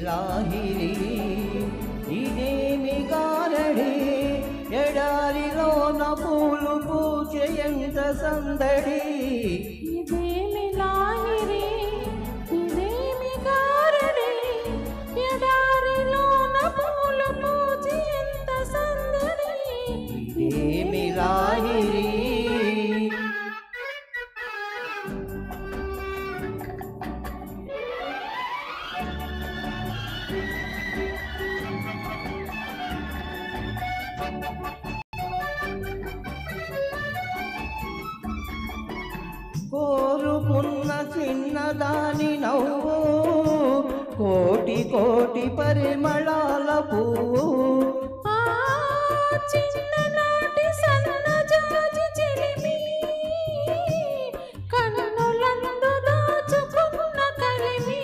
లాహిరి ఇదేమి గారడి ఎడారిలోన పూలు పూచే ఎంత సందడి ఇదేమి లాహిరి ఇదేమి గారడి ఎడారిలోన పూలు పూచే ఎంత సందడి ఇదేమి లాహిరి కోరుకున్న చిన్నదాని నవ్వు కోటి కోటి పరిమళాల పువ్వు చిన్ననాటి సన్నజాజి చిలిమి కన్నులందు దాచుకున్న కలిమి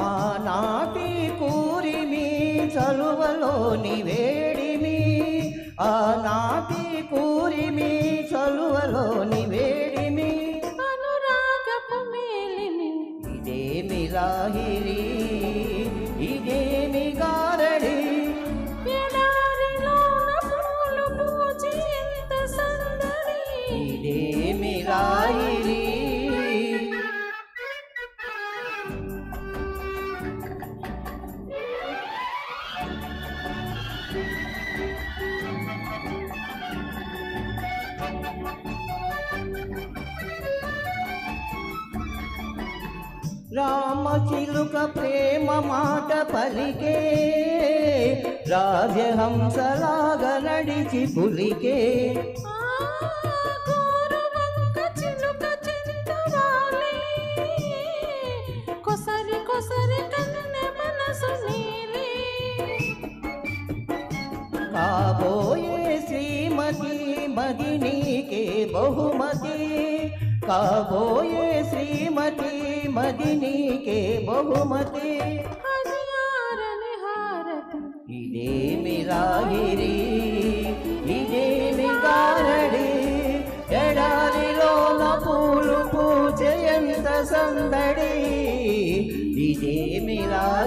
ఆనాటి కూరిమి చలువలోని వేడిమి ఆనాటి కూరిమి చలువలోని వేడిమి అనురాగపు మేలిమి ఇదేమి లాహిరి ఇదేమి గారడి ఎడారిలోన పూలు పూచే ఎంత సందడి ఇదేమి లాహిరి రామచిలుక ప్రేమ మాట పలికే రాజహంసలాగా నడిచి పులికే గోరువంక చిలుక చింతవాలే కొసరి కొసరి కన్నె మనసు నీలే కాబోయే శ్రీమతి మదినీకే బహుమతి కాబోయే శ్రీమతి మదినీకే బహుమతి హరియారని హారతి ఇదేమి లాహిరి ఇదేమి గారడి ఎడారిలోన పూలు పూచే ఎంత సందడి ఇదేమి లాహిరి